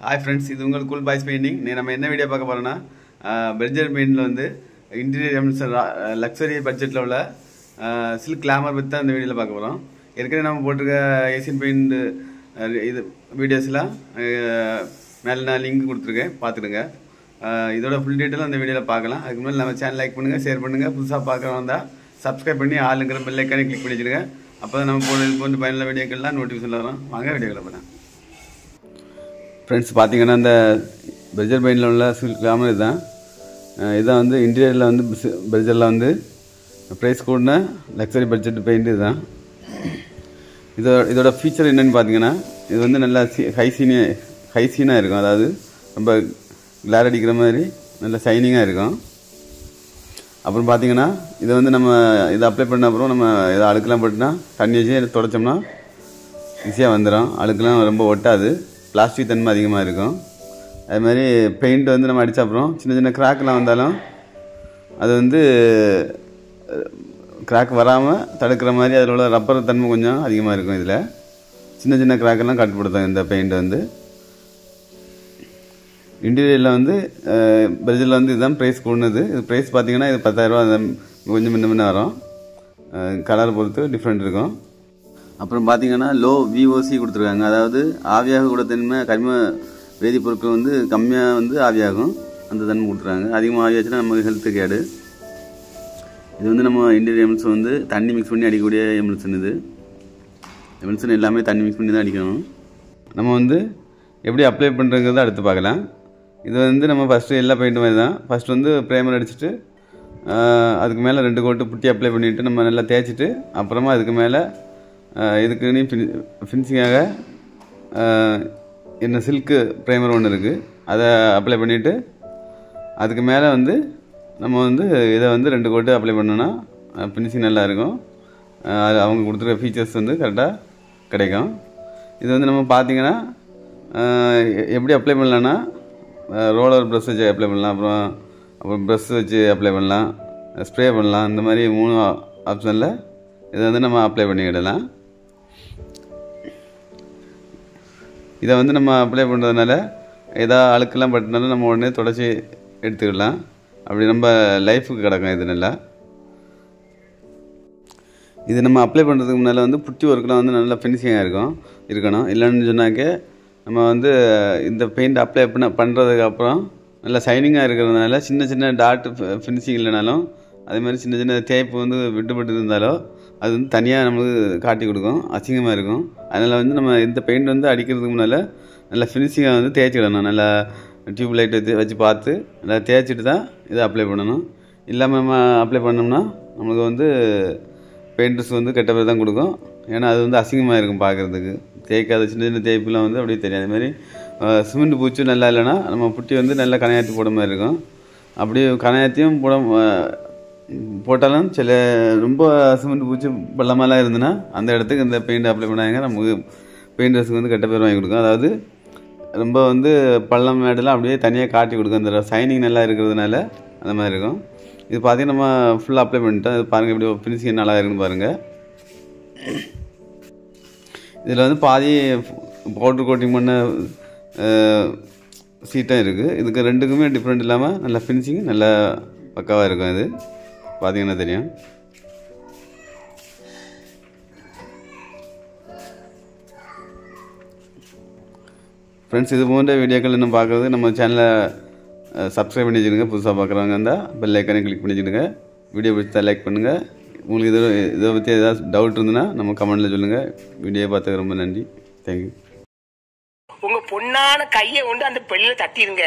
Hi friends, this is Cool Boys Painting. We will video Berger Paint interior luxury budget silk glamour with the video. Asian Paint videos link full detail on the video. Channel like share subscribe all bell icon click video friends, பாத்தீங்கன்னா இந்த Berger பெயிண்ட்ல உள்ள silk glamour இதுதான். இதான் வந்து இன்டீரியர்ல வந்து பெர்ஜர்ல வந்து price கூடன luxury budget paint இதுதான். இதோட ஃபீச்சர் என்னன்னு பாத்தீங்கன்னா இது வந்து நல்ல ஹைசீனா இருக்கும். அதாவது ரொம்ப கிளார் அடிக்கிற மாதிரி நல்ல ஷைனிங்கா இருக்கும். அப்புறம் பாத்தீங்கன்னா இது வந்து நம்ம இத அப்ளை பண்ண அப்புறம் நம்ம இத அழுக்கலாம் போட்டுனா தண்ணி வச்சு தொடச்சோம்னா ஈஸியா வந்துரும். அழுக்கலாம் ரொம்ப ஒட்டாது. Plastic தன்மை அதிகமா இருக்கும். அதே மாதிரி பெயிண்ட் வந்து நம்ம அடிச்ச அப்புறம் சின்ன கிராக்லாம் வந்தாலும் அது வந்து கிராக் வராம தடுக்கிற மாதிரி அதோட ரப்பர் தன்மை கொஞ்சம் அதிகமா இருக்கும். இதுல சின்ன கிராக் எல்லாம் கட்டுப்படுத்தும் இந்த பெயிண்ட் வந்து. இன்டீரியர்ல வந்து பெர்ஜர்ல வந்து இதுதான் பிரைஸ் கூடுனது. இது பிரைஸ் பாத்தீங்கன்னா இது 10000 ரூபாய் கொஞ்சம் முன்ன வரும். கலர் பொறுத்து டிஃபரண்ட் இருக்கும். அப்புறம் பாத்தீங்கன்னா லோ VOC கொடுத்திருக்காங்க. அதாவது ஆவியாக கூட தன்மை கரிம வேதிப்பொருட்கள் வந்து கம்மியா வந்து ஆவியாகும் அந்த தன்மை கொடுத்திருக்காங்க. அதிகமா ஆவியாச்சுனா நமக்கு ஹெல்த் கேடு. இது வந்து நம்ம இன்டீரியர் எம்எல்ஸ் வந்து தண்ணி மிக்ஸ் பண்ணி அடிக்கக்கூடிய எம்எல்ஸ் இது. எம்எல்ஸ் எல்லாமே தண்ணி மிக்ஸ் பண்ணி தான் அடிக்கணும். நம்ம வந்து எப்படி அப்ளை பண்றதுங்கறத அடுத்து பார்க்கலாம். இது வந்து நம்ம ஃபர்ஸ்ட் எல்லா பெயிண்ட் மாதிரி தான். ஃபர்ஸ்ட் வந்து பிரைமர் அடிச்சிட்டு அதுக்கு மேல 2 கோட் புட்டி அப்ளை பண்ணிட்டு நம்ம நல்லா தேய்ச்சிட்டு அப்புறமா அதுக்கு மேல இதுக்கு நீ ஃபினிஷிங்காக என்ன சில்க் பிரைமர் ஒன்று இருக்கு. அதை அப்ளை பண்ணிட்டு அதுக்கு மேலே வந்து நம்ம வந்து இதை வந்து 2 கோட் அப்ளை பண்ணோம்னா ஃபினிஷிங் நல்லா இருக்கும். அது அவங்க கொடுத்துருக்க ஃபீச்சர்ஸ் வந்து கரெக்டாக கிடைக்கும். இது வந்து நம்ம பார்த்தீங்கன்னா எப்படி அப்ளை பண்ணலான்னா ரோலர் ப்ரஷ் வச்சு அப்ளை பண்ணலாம். அப்புறம் ப்ரஷ் வச்சு அப்ளை பண்ணலாம், ஸ்ப்ரே பண்ணலாம். இந்த மாதிரி 3 ஆப்ஷனில் இதை வந்து நம்ம அப்ளை பண்ணிக்கிடலாம். இதை வந்து நம்ம அப்ளை பண்ணுறதுனால ஏதாவது அழுக்கெல்லாம் பட்டினாலும் நம்ம உடனே தொடச்சி எடுத்துக்கலாம். அப்படி நம்ம லைஃபுக்கு கிடக்கும். இது நல்லா இது நம்ம அப்ளை பண்ணுறதுக்கு முன்னால் வந்து புட்டி ஒர்க்கெலாம் வந்து நல்லா ஃபினிஷிங்காக இருக்கணும். இல்லைன்னு சொன்னாக்க நம்ம வந்து இந்த பெயிண்ட் அப்ளை பண்ணுறதுக்கப்புறம் நல்லா ஷைனிங்காக இருக்கிறதுனால சின்ன டாட் ஃபினிஷிங் இல்லைனாலும் அதே மாதிரி சின்ன தேய்ப்பு வந்து விட்டுப்பட்டு இருந்தாலோ அது வந்து தனியாக நம்மளுக்கு காட்டி கொடுக்கும், அசிங்கமாக இருக்கும். அதனால் வந்து நம்ம இந்த பெயிண்ட் வந்து அடிக்கிறதுக்கு முன்னால் நல்லா ஃபினிஷிங்காக வந்து தேய்ச்சிடணும். நல்லா டியூப் லைட் வச்சு பார்த்து நல்லா தேய்ச்சிட்டு தான் இதை அப்ளை பண்ணணும். இல்லாமல் நம்ம அப்ளை பண்ணோம்னா நம்மளுக்கு வந்து பெயிண்டர்ஸ் வந்து கெட்ட பேர் தான் கொடுக்கும். ஏன்னா அது வந்து அசிங்கமாக இருக்கும் பார்க்குறதுக்கு. தேய்க்காத சின்ன தேய்ப்புலாம் வந்து அப்படியே தெரியும். அதே மாதிரி சிமெண்ட் பூச்சி நல்லா இல்லைன்னா நம்ம புட்டி வந்து நல்லா கனையாற்றி போட மாதிரி இருக்கும். அப்படியே கனையாற்றியும் போட்டாலும் சில ரொம்ப சிமெண்ட் பூச்சி பள்ளமெல்லாம் இருந்துன்னா அந்த இடத்துக்கு இந்த பெயிண்ட் அப்ளை பண்ணாங்க நமக்கு பெயிண்டர்ஸுக்கு வந்து கெட்ட பேர் வாங்கி கொடுக்கும். அதாவது ரொம்ப வந்து பள்ளம் மேடெல்லாம் அப்படியே தனியாக காட்டி கொடுக்கும். அந்த ஷைனிங் நல்லா இருக்கிறதுனால அந்த மாதிரி இருக்கும். இது பார்த்தீங்கன்னா நம்ம ஃபுல்லாக அப்ளை பண்ணிட்டோம். இது பாருங்கள் எப்படி ஃபினிஷிங் நல்லா இருக்குன்னு பாருங்கள். இதில் வந்து பாதி பவுடர் கோட்டிங் பண்ண சீட்டும் இருக்குது. இதுக்கு ரெண்டுக்குமே டிஃப்ரெண்ட் இல்லாமல் நல்லா ஃபினிஷிங் நல்லா பக்காவாக இருக்கும். இது பார்த்தீங்கன்னா தெரியும். ஃப்ரெண்ட்ஸ், இது போன்ற வீடியோக்கள் இன்னும் பார்க்குறது நம்ம சேனலை சப்ஸ்கிரைப் பண்ணி வச்சுடுங்க. புதுசாக பார்க்குறவங்க இருந்தால் பெல் ஐக்கானே கிளிக் பண்ணி வச்சுடுங்க. வீடியோ பிடிச்சா லைக் பண்ணுங்கள். உங்களுக்கு இதை பற்றி ஏதாவது டவுட் இருந்ததுன்னா நம்ம கமெண்ட்டில் சொல்லுங்கள். வீடியோ பார்த்துக்க ரொம்ப நன்றி. தேங்க்யூ. உங்கள் பொண்ணான கையை கொண்டு அந்த பெல்லில் தட்டிடுங்க.